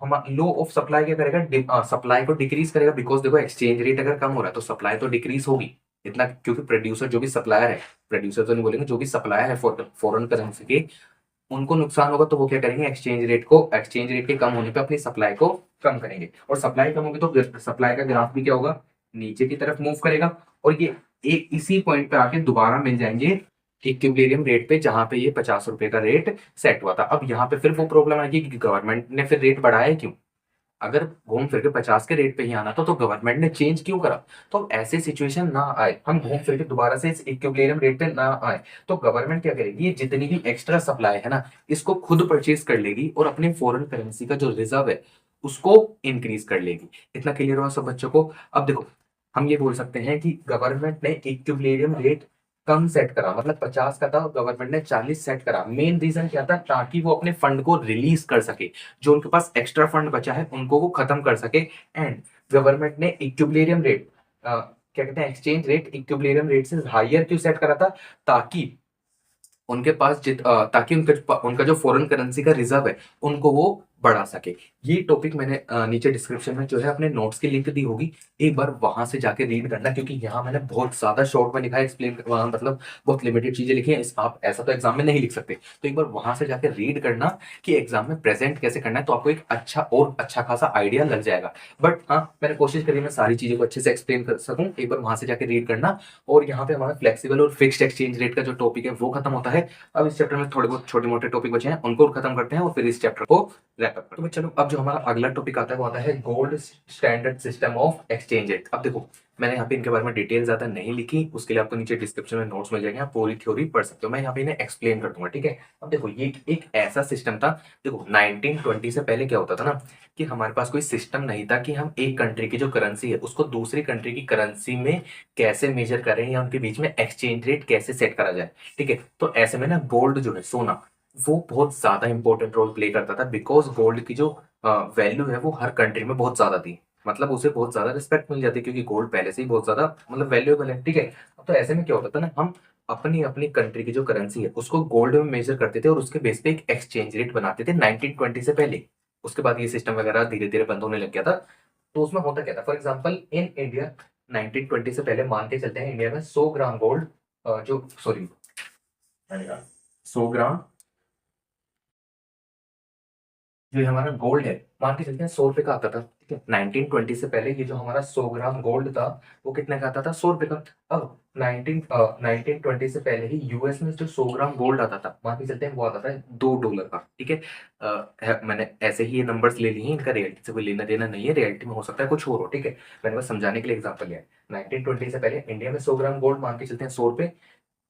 हम लो ऑफ सप्लाई क्या करेगा, सप्लाई को डिक्रीज करेगा, बिकॉज देखो एक्सचेंज रेट अगर कम हो रहा है तो सप्लाई तो डिक्रीज होगी। इतना क्योंकि प्रोड्यूसर जो भी सप्लायर है, प्रोड्यूसर तो नहीं बोलेंगे, जो भी सप्लायर है फॉरेन करेंसी के, उनको नुकसान होगा तो वो क्या करेंगे, एक्सचेंज रेट के कम होने पे अपनी सप्लाई को कम करेंगे। और सप्लाई कम होगी तो सप्लाई का ग्राफ भी क्या होगा, नीचे की तरफ मूव करेगा। और ये एक इसी पॉइंट पे आके दोबारा मिल जाएंगे इक्विलिब्रियम रेट पे, जहां पे ये 50 रुपए का रेट सेट हुआ था। अब यहाँ पे फिर वो प्रॉब्लम आएगी कि गवर्नमेंट ने फिर रेट बढ़ाया क्यों, अगर घूम फिर के 50 के रेट पे ही आना था तो गवर्नमेंट ने चेंज क्यों करा। तो ऐसे सिचुएशन ना आए, हम घूम फिर के दोबारा से इस इक्विलिब्रियम रेट पे ना आए, तो गवर्नमेंट क्या करेगी, ये जितनी भी एक्स्ट्रा सप्लाई है ना इसको खुद परचेज कर लेगी और अपने फॉरेन करेंसी का जो रिजर्व है उसको इंक्रीज कर लेगी। इतना क्लियर हुआ सब बच्चों को। अब देखो, हम ये बोल सकते हैं कि गवर्नमेंट ने इक्विलिब्रियम रेट कम सेट करा, मतलब 50 का था, गवर्नमेंट ने 40 सेट करा। मेन रीजन क्या था, ताकि वो अपने फंड को रिलीज कर सके, जो उनके पास एक्स्ट्रा फंड बचा है उनको वो खत्म कर सके। एंड गवर्नमेंट ने इक्विलिब्रियम रेट क्या कहते हैं, एक्सचेंज रेट इक्विलिब्रियम रेट से हायर क्यों सेट करा था, ताकि उनके पास ताकि उनका जो फॉरेन करेंसी का रिजर्व है उनको वो बढ़ा सके। ये टॉपिक मैंने नीचे डिस्क्रिप्शन में जो है अपने नोट्स की लिंक दी होगी, एक बार वहां से जाके रीड करना, क्योंकि यहाँ मैंने बहुत ज्यादा शॉर्ट में लिखा है, एक्सप्लेन मतलब बहुत लिमिटेड चीजें लिखी हैं। आप ऐसा तो एग्जाम में नहीं लिख सकते, तो एक बार वहां से जाके रीड करना कि एग्जाम में प्रेजेंट कैसे करना है, तो आपको एक अच्छा खासा आइडिया लग जाएगा। बट हाँ, मैंने कोशिश करी मैं सारी चीजों को अच्छे से एक्सप्लेन कर सकूं, एक बार वहां से जाके रीड करना। और यहाँ पे हमारा फ्लेक्सिबल और फिक्स्ड एक्सचेंज रेट का जो टॉपिक है वो खत्म होता है। अब इस चैप्टर में थोड़े बहुत छोटे मोटे टॉपिक बचे हैं, उनको खत्म करते हैं और फिर इस चैप्टर को रैप अप। तो चलो अब जो हमारा अगला टॉपिक आता है वो आता है gold standard system of exchange rate. अब देखो मैंने यहाँ पे इनके बारे में डिटेल ज्यादा नहीं लिखी, उसके लिए आपको नीचे डिस्क्रिप्शन में नोट्स मिल जाएंगे, आप पूरी थ्योरी पढ़ सकते हो, मैं यहाँ पे इन्हें एक्सप्लेन कर दूंगा, ठीक है। अब देखो ये एक ऐसा सिस्टम था, देखो 1920 से पहले क्या होता था ना कि हमारे पास कोई सिस्टम नहीं था कि हम एक कंट्री की जो करेंसी है उसको दूसरी कंट्री की करेंसी में कैसे मेजर करें या उनके बीच में एक्सचेंज रेट कैसे सेट करा जाए, ठीक है। तो ऐसे में ना गोल्ड जो है, सोना, वो बहुत ज्यादा इंपॉर्टेंट रोल प्ले करता था, बिकॉज गोल्ड की जो वैल्यू है वो हर कंट्री में बहुत ज्यादा थी, मतलब उसे बहुत ज्यादा रिस्पेक्ट मिल जाती है क्योंकि गोल्ड पहले से ही बहुत ज्यादा मतलब वैल्यूएबल है, ठीक है। तो ऐसे में क्या होता था ना, हम अपनी अपनी कंट्री की जो करेंसी है उसको गोल्ड में मेजर करते थे और उसके बेस पे एक एक्सचेंज रेट बनाते थे 1920 से पहले। उसके बाद ये सिस्टम वगैरह धीरे धीरे बंद होने लग गया था। तो उसमें होता क्या था, फॉर एग्जाम्पल इन इंडिया 1920 से पहले मान के चलते हैं इंडिया में 100 ग्राम गोल्ड, जो सॉरी 100 ग्राम जो हमारा गोल्ड है मान के चलते हैं 100 रुपए का आता था, ठीक है। 1920 से पहले ये जो हमारा 100 ग्राम गोल्ड था वो कितने का आता था, 100 रुपए का। अब 1920 से पहले ही यूएस में जो 100 ग्राम गोल्ड आता था मान के चलते हैं वो आता था $2 का, ठीक है। मैंने ऐसे ही ये नंबर्स ले लिए हैं, इनका रियलिटी से कोई लेना देना नहीं है, रियलिटी में हो सकता है कुछ और हो, ठीक है। मैंने बस समझाने के लिए एग्जाम्पल लिया है। 1920 से पहले इंडिया में 100 ग्राम गोल्ड मान के चलते हैं 100 रुपए,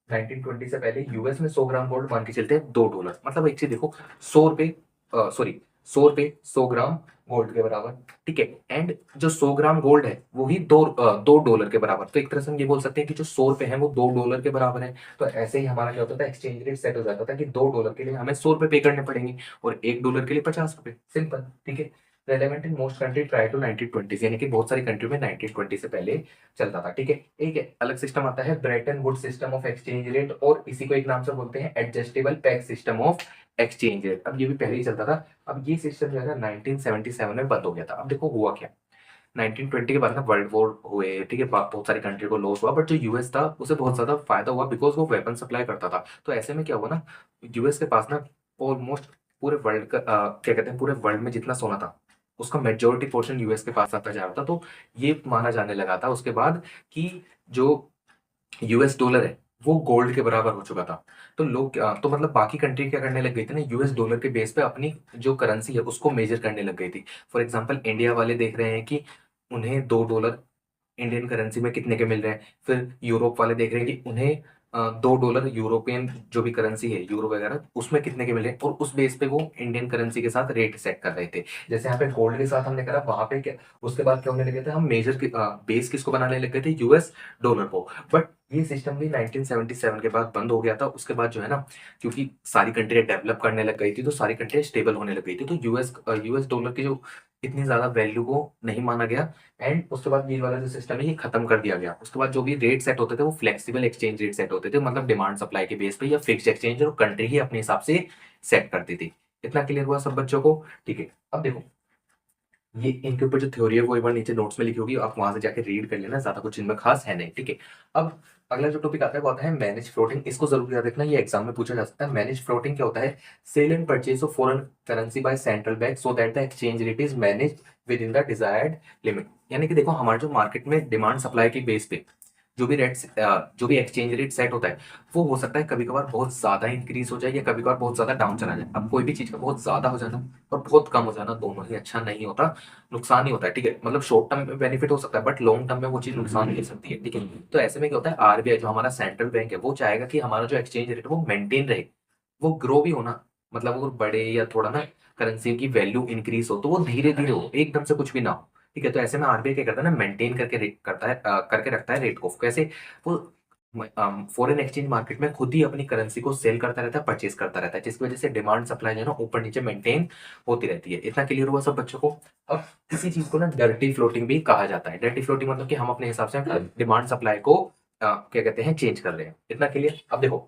1920 से पहले यूएस में 100 ग्राम गोल्ड मान के चलते हैं $2। मतलब एक चीज देखो, 100 रुपए, सॉरी 100 रुपए 100 ग्राम गोल्ड के बराबर, ठीक है। एंड जो 100 ग्राम गोल्ड है वो ही $2 के बराबर। तो एक तरह से हम ये बोल सकते हैं कि जो 100 रुपए है वो $2 के बराबर है। तो ऐसे ही हमारा क्या होता था, एक्सचेंज रेट सेट हो जाता था कि $2 के लिए हमें 100 रुपए पे करने पड़ेंगे और $1 के लिए 50 रुपए, सिंपल, ठीक है। Relevant in most country prior to 1920, यानी कि बहुत सारी कंट्री में 1920 से पहले चलता था, ठीक है। एक अलग सिस्टम आता है Brayton would system of exchange rate, और इसी को एक नाम से बोलते हैं adjustable pack system of exchange rate. अब ये भी पहले ही चलता था, अब ये सिस्टम जो है ना 1977 में बंद हो गया था। अब देखो हुआ क्या, 1920 के बाद ना वर्ल्ड वॉर हुए, ठीक है, बहुत सारी कंट्री को लॉस हुआ, बट जो यूएस था उसे बहुत ज्यादा फायदा हुआ बिकॉज वो वेपन सप्लाई करता था। तो ऐसे में क्या हुआ ना, यूएस के पास ना ऑलमोस्ट पूरे वर्ल्ड का क्या कहते हैं, पूरे वर्ल्ड में जितना सोना था उसका मेजोरिटी पोर्शन यूएस के पास आता जा रहा था। तो ये माना जाने लगा था उसके बाद कि जो यूएस डॉलर है वो गोल्ड के बराबर हो चुका था। तो तो मतलब बाकी कंट्री क्या करने लग गई थी ना, यूएस डॉलर के बेस पे अपनी जो करेंसी है उसको मेजर करने लग गई थी। फॉर एग्जांपल इंडिया वाले देख रहे हैं कि उन्हें $2 इंडियन करेंसी में कितने के मिल रहे हैं, फिर यूरोप वाले देख रहे हैं कि उन्हें $2 यूरोपियन जो भी करेंसी है यूरो वगैरह उसमें कितने के मिल रहे हैं, और उस बेस पे वो इंडियन करेंसी के साथ रेट सेट कर रहे थे। जैसे यहाँ पे गोल्ड के साथ हमने करा, वहां पे क्या उसके बाद क्या होने लगे थे, हम मेजर बेस किसको बनाने लग गए थे, यूएस डॉलर को। बट ये सिस्टम भी 1977 के बाद बंद हो गया था। उसके बाद जो है ना, क्योंकि सारी कंट्री डेवलप करने लग गई थी तो सारी कंट्री स्टेबल होने लग गई थी, तो यूएस डॉलर की जो इतनी ज्यादा वैल्यू को नहीं माना गया। एंड उसके बाद ये वाला जो सिस्टम है ये खत्म कर दिया गया। उसके बाद जो भी रेट सेट होते थे वो फ्लेक्सिबल एक्सचेंज रेट सेट होते थे, मतलब डिमांड सप्लाई के बेस पे या फिक्स एक्सचेंज, और कंट्री ही अपने हिसाब से सेट करती थी। इतना क्लियर हुआ सब बच्चों को, ठीक है। अब देखो ये इनके ऊपर जो थ्योरी है वो एक बार नीचे नोट्स में लिखी होगी, आप वहां से जाके रीड कर लेना, ज्यादा कुछ इनमें खास है नहीं, ठीक है। अब अगला जो टॉपिक आता है वो आता है मैनेज फ्लोटिंग। इसको जरूर याद रखना, ये एग्जाम में पूछा जा सकता है। मैनेज फ्लोटिंग क्या होता है, sale and purchase of foreign currency by central bank so that the exchange rate is manage within the desired limit. यानी कि देखो हमारे जो मार्केट में डिमांड सप्लाई के बेस पे जो भी एक्सचेंज रेट सेट होता है वो हो सकता है कभी कभार बहुत ज्यादा इंक्रीज हो जाए या कभी कभार बहुत ज्यादा डाउन चला जाए। अब कोई भी चीज का बहुत ज्यादा हो जाना और बहुत कम हो जाना दोनों ही अच्छा नहीं होता, नुकसान ही होता है, ठीक है। मतलब शॉर्ट टर्म में बेनिफिट हो सकता है बट लॉन्ग टर्म में वो चीज नुकसान दे सकती है, ठीक है। तो ऐसे में क्या होता है, आरबीआई जो हमारा सेंट्रल बैंक है वो चाहेगा कि हमारा जो एक्सचेंज रेट है वो मेंटेन रहे, वो ग्रो भी होना, मतलब अगर बढ़े या थोड़ा ना करेंसी की वैल्यू इंक्रीज हो तो वो धीरे धीरे हो, एकदम से कुछ भी ना हो, ठीक है। तो ऐसे में आरबीआई क्या करता है ना, मेंटेन करके रेट करता है, करके रखता है रेट को। कैसे, वो फॉरेन एक्सचेंज मार्केट में खुद ही अपनी करेंसी को सेल करता रहता है, परचेज करता रहता है, जिसकी वजह से डिमांड सप्लाई जो है ना ऊपर नीचे मेंटेन होती रहती है। इतना क्लियर हुआ सब बच्चों को। अब इसी चीज को ना डर्टी फ्लोटिंग भी कहा जाता है। डर्टी फ्लोटिंग मतलब कि हम अपने हिसाब से डिमांड सप्लाई को क्या कहते हैं, चेंज कर रहे हैं। इतना क्लियर। अब देखो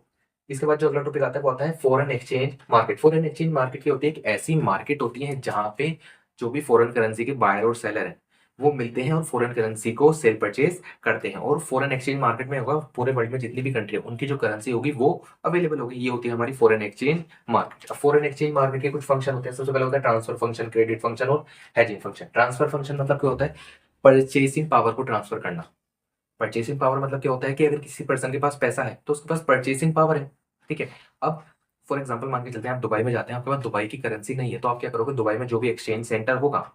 इसके बाद जो अगला टॉपिक आता है वो आता है foreign exchange market. Foreign exchange market क्या होती है, एक ऐसी मार्केट होती है जहां पे जो भी फॉरेन करेंसी के बायर और सेलर है वो मिलते हैं और फॉरेन करेंसी को सेल परचेज करते हैं। और फॉरेन एक्सचेंज मार्केट में होगा पूरे वर्ल्ड में जितनी भी कंट्री है उनकी जो करेंसी होगी वो अवेलेबल होगी, ये होती है हमारी फॉरेन एक्सचेंज मार्केट। अब फॉरेन एक्सचेंज मार्केट के कुछ फंक्शन होते हैं, सबसे पहले होता है ट्रांसफर फंक्शन, क्रेडिट फंक्शन और हेजिंग फंक्शन। ट्रांसफर फंक्शन मतलब क्या होता है, परचेसिंग पावर को ट्रांसफर करना। परचेसिंग पावर मतलब क्या होता है कि अगर किसी पर्सन के पास पैसा है तो उसके पास परचेसिंग पावर है, ठीक है। अब फॉर एग्जाम्पल मान के चलते हैं आप दुबई में जाते हैं, आपके पास दुबई की करेंसी नहीं है, तो आप क्या करोगे, दुबई में जो भी एक्सचेंज सेंटर होगा,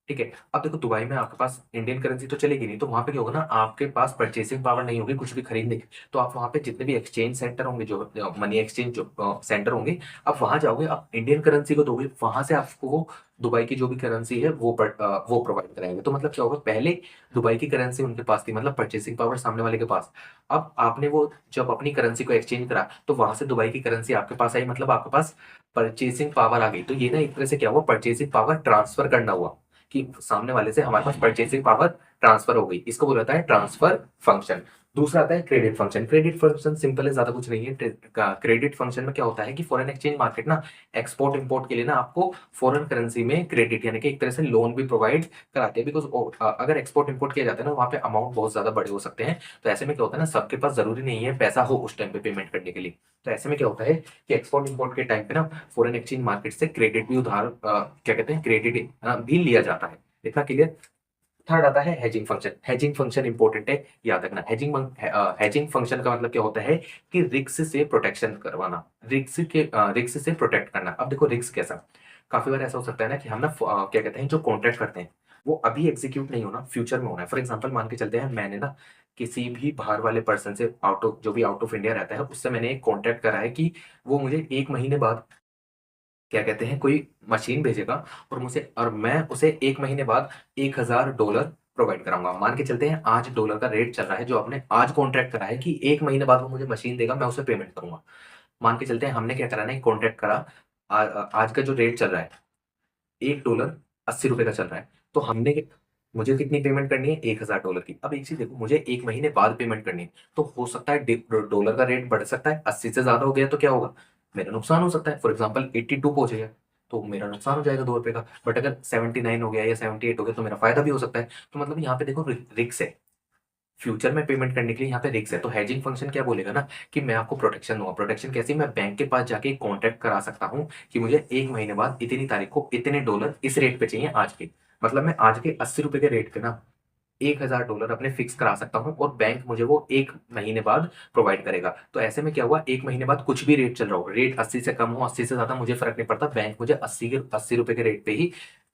ठीक है। अब देखो दुबई में आपके पास इंडियन करेंसी तो चलेगी नहीं, तो वहां पे क्या होगा ना, आपके पास परचेसिंग पावर नहीं होगी कुछ भी खरीदने की। तो आप वहां पे जितने भी एक्सचेंज सेंटर होंगे, जो मनी एक्सचेंज जो सेंटर होंगे, आप वहां जाओगे, आप इंडियन करेंसी को दोगे, वहां से आपको दुबई की जो भी करेंसी है वो प्रोवाइड कराएंगे। तो मतलब क्या होगा, पहले दुबई की करेंसी उनके पास थी, मतलब परचेसिंग पावर सामने वाले के पास। अब आपने वो जब अपनी करेंसी को एक्सचेंज करा, तो वहां से दुबई की करेंसी आपके पास आई, मतलब आपके पास परचेसिंग पावर आ गई। तो ये ना एक तरह से क्या हुआ, परचेसिंग पावर ट्रांसफर करना हुआ, कि सामने वाले से हमारे पास परचेसिंग पावर ट्रांसफर हो गई। इसको बोला जाता है ट्रांसफर फंक्शन। दूसरा आता है credit function. Credit function simple है, ज्यादा कुछ नहीं है। क्रेडिट फंक्शन में क्या होता है कि फॉरेन एक्सचेंज मार्केट ना एक्सपोर्ट इंपोर्ट के लिए ना आपको फॉरेन करेंसी में क्रेडिट यानी कि एक तरह से लोन भी प्रोवाइड कराते हैं। बिकॉज अगर एक्सपोर्ट इंपोर्ट किया जाता है ना, वहाँ पे अमाउंट बहुत ज्यादा बड़े हो सकते हैं। तो ऐसे में क्या होता है ना, सबके पास जरूरी नहीं है पैसा हो उस टाइम पे पेमेंट करने के लिए। तो ऐसे में क्या होता है कि एक्सपोर्ट इंपोर्ट के टाइम पे ना फॉरेन एक्सचेंज मार्केट से क्रेडिट भी उधार क्या कहते हैं, क्रेडिट भी लिया जाता है। इतना क्लियर। थर्ड आता है hedging function. Hedging function important है, याद रखना। हेजिंग फंक्शन का मतलब क्या होता है कि रिस्क से प्रोटेक्शन करवाना, रिस्क से प्रोटेक्ट करना। अब देखो रिस्क कैसा, काफी बार ऐसा हो सकता है ना कि हम ना क्या कहते हैं, जो कॉन्ट्रैक्ट करते हैं वो अभी एग्जीक्यूट नहीं होना, फ्यूचर में होना है। फॉर एग्जांपल मान के चलते हैं, मैंने ना किसी भी बाहर वाले पर्सन से, आउट ऑफ इंडिया रहता है, उससे मैंने एक कॉन्ट्रैक्ट करा है कि वो मुझे एक महीने बाद क्या कहते हैं कोई मशीन भेजेगा, और मैं उसे एक महीने बाद $1,000 प्रोवाइड कराऊंगा। मान के चलते हैं आज डॉलर का रेट चल रहा है, जो आपने आज कॉन्ट्रैक्ट करा है कि एक महीने बाद वो मुझे मशीन देगा, मैं उसे पेमेंट करूंगा। मान के चलते हैं हमने क्या करा ना, कॉन्ट्रैक्ट करा, आज का जो रेट चल रहा है $1 80 का चल रहा है, तो मुझे कितनी पेमेंट करनी है, $1,000 की। अब एक चीज देखो, मुझे एक महीने बाद पेमेंट करनी है, तो हो सकता है डॉलर का रेट बढ़ सकता है, 80 से ज्यादा हो गया तो क्या होगा, मेरा नुकसान हो सकता है। फॉर एग्जाम्पल 82 पहुंच गया, तो मेरा नुकसान हो जाएगा $2 का। बट अगर 79 हो गया या 78 हो गया, तो मेरा फायदा भी हो सकता है। तो मतलब यहाँ पे देखो रिक्स है, फ्यूचर में पेमेंट करने के लिए यहाँ पे रिस्क है। तो हेजिंग फंक्शन क्या बोलेगा ना, कि मैं आपको प्रोटेक्शन दूंगा। प्रोटेक्शन कैसे, मैं बैंक के पास जाके कॉन्ट्रैक्ट करा सकता हूँ कि मुझे एक महीने बाद इतनी तारीख को इतने डॉलर इस रेट पे चाहिए आज के, मतलब मैं आज के $80 के रेट पे ना $1,000 अपने फिक्स करा सकता हूँ, और बैंक मुझे वो एक महीने बाद प्रोवाइड करेगा। तो ऐसे में क्या हुआ, एक महीने बाद कुछ भी रेट चल रहा हो, रेट 80 से कम हो 80 से ज्यादा, मुझे फर्क नहीं पड़ता, बैंक मुझे $80 के रेट पे ही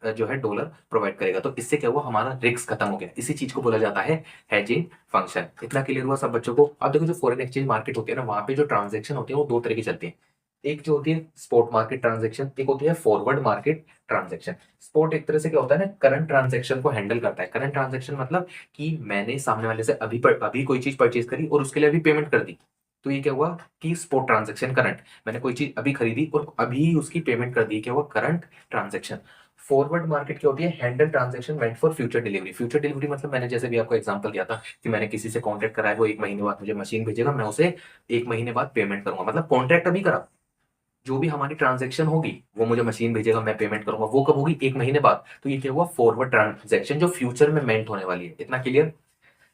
जो है डॉलर प्रोवाइड करेगा। तो इससे क्या हुआ, हमारा रिस्क खत्म हो गया। इसी चीज को बोला जाता है हेजिंग फंक्शन। इतना क्लियर हुआ सब बच्चों को। अब देखो जो फॉरेन एक्सचेंज मार्केट होती है ना, वहां पे जो ट्रांजेक्शन होती है वो दो तरह की चलती है। एक जो होती है स्पॉट मार्केट ट्रांजेक्शन, एक होती है फॉरवर्ड मार्केट ट्रांजेक्शन। स्पॉट एक तरह से क्या होता है ना, करंट ट्रांजेक्शन को हैंडल करता है। करंट ट्रांजेक्शन मतलब कि मैंने सामने वाले से अभी कोई चीज परचेज करी और उसके लिए अभी पेमेंट कर दी, तो ये क्या हुआ कि स्पॉट ट्रांजेक्शन करंट, मैंने कोई चीज अभी खरीदी और अभी उसकी पेमेंट कर दी, क्या हुआ करंट ट्रांजेक्शन। फॉरवर्ड मार्केट क्या होती है, handle transaction meant for future delivery. Future delivery मतलब मैंने जैसे भी आपको एग्जांपल दिया था कि मैंने किसी से कॉन्ट्रैक्ट करा है, वो एक महीने बाद मुझे मशीन भेजेगा, मैं उसे एक महीने बाद पेमेंट करूंगा। मतलब कॉन्ट्रैक्ट अभी करा, जो भी हमारी ट्रांजेक्शन होगी वो मुझे मशीन भेजेगा, मैं पेमेंट करूंगा, वो कब होगी, एक महीने बाद। तो ये क्या हुआ, फॉरवर्ड ट्रांजेक्शन जो फ्यूचर में मेंट होने वाली है। इतना क्लियर।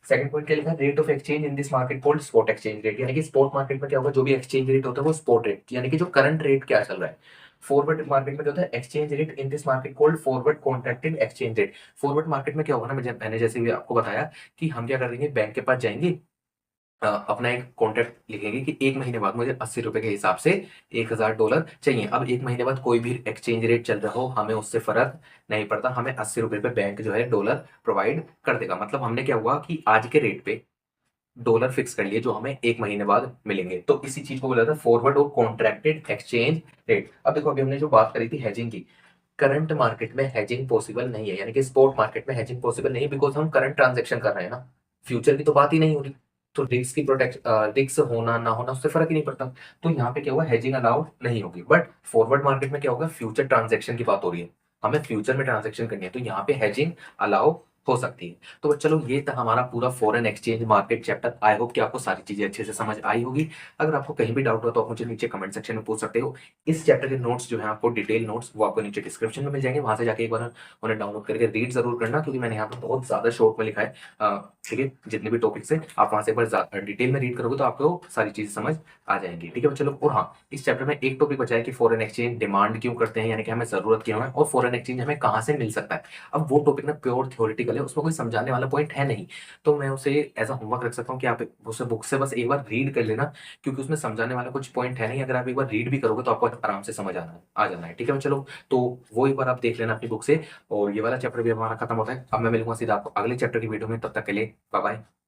सेकंड पॉइंट क्या लिखा है, rate of exchange in this market called spot exchange rate. यानी कि स्पॉट मार्केट में क्या होगा, जो भी एक्सचेंज रेट होता है वो स्पॉट रेट, यानी कि जो करंट रेट क्या चल रहा है। फॉरवर्ड मार्केट में क्या होता है, exchange rate in this market called forward contracted exchange rate. Forward market में क्या होगा ना, मैंने जैसे भी आपको बताया कि हम क्या करेंगे, बैंक के पास जाएंगे, अपना एक कॉन्ट्रैक्ट लिखेंगे कि एक महीने बाद मुझे $80 के हिसाब से $1,000 चाहिए। अब एक महीने बाद कोई भी एक्सचेंज रेट चल रहा हो, हमें उससे फर्क नहीं पड़ता, हमें $80 पे बैंक जो है डॉलर प्रोवाइड कर देगा। मतलब हमने क्या हुआ कि आज के रेट पे डॉलर फिक्स कर लिए, जो हमें एक महीने बाद मिलेंगे। तो इसी चीज को बोला था फॉरवर्ड और कॉन्ट्रैक्टेड एक्सचेंज रेट। अब देखो अभी हमने जो बात करी थी हैजिंग की, करंट मार्केट में हैजिंग पॉसिबल नहीं है, यानी कि स्पॉट मार्केट में हैजिंग पॉसिबल नहीं है, बिकॉज हम करंट ट्रांजेक्शन कर रहे हैं ना, फ्यूचर की तो बात ही नहीं हो रही। तो रिस्क की प्रोटेक्ट रिस्क होना ना होना उससे फर्क ही नहीं पड़ता। तो यहाँ पे क्या हुआ, हैजिंग अलाउड नहीं होगी। बट फॉरवर्ड मार्केट में क्या होगा, फ्यूचर ट्रांजेक्शन की बात हो रही है, हमें फ्यूचर में ट्रांजेक्शन करनी है, तो यहाँ पे हैजिंग अलाउ हो सकती है। तो चलो ये था हमारा पूरा foreign exchange market chapter. I hope कि आपको सारी चीजें अच्छे से समझ आई होगी। अगर आपको कहीं भी डाउट हो तो आप मुझे नीचे कमेंट सेक्शन में पूछ सकते हो। इस चैप्टर के नोट्स जो है आपको डिटेल नोट्स वो आपको नीचे डिस्क्रिप्शन में मिल जाएंगे, वहां से जाके एक बार उन्हें डाउनलोड करके रीड जरूर करना, क्योंकि मैंने यहाँ पे बहुत ज्यादा शॉर्ट में लिखा है। ठीक है, जितने भी टॉपिक्स है आप वहां से एक बार डिटेल में रीड करोगे तो आपको सारी चीजें समझ आ जाएंगी। ठीक है चलो। और हाँ, इस चैप्टर में एक टॉपिक बचा है कि फॉरेन एक्सचेंज डिमांड क्यों करते हैं, यानी कि हमें जरूरत क्यों है, और फॉरेन एक्सचेंज हमें कहाँ से मिल सकता है। अब वो टॉपिक ना प्योर थ्योरेटिकल है, है, उसमें कोई समझाने वाला पॉइंट है नहीं, तो मैं उसे एज अ होमवर्क रख सकता हूँ कि आप उसे बुक से बस एक बार रीड कर लेना, क्योंकि उसमें समझाने वाला कुछ पॉइंट है नहीं। अगर आप एक बार रीड भी करोगे तो आपको आराम से समझ आना आ जाना है। ठीक है, चलो, तो वो एक बार आप देख लेना अपनी बुक से। और ये वाला चैप्टर भी हमारा खत्म होता है। अब मैं मिलूंगा सीधा आपको अगले चैप्टर की वीडियो में, तब तक के लिए बाय बाय।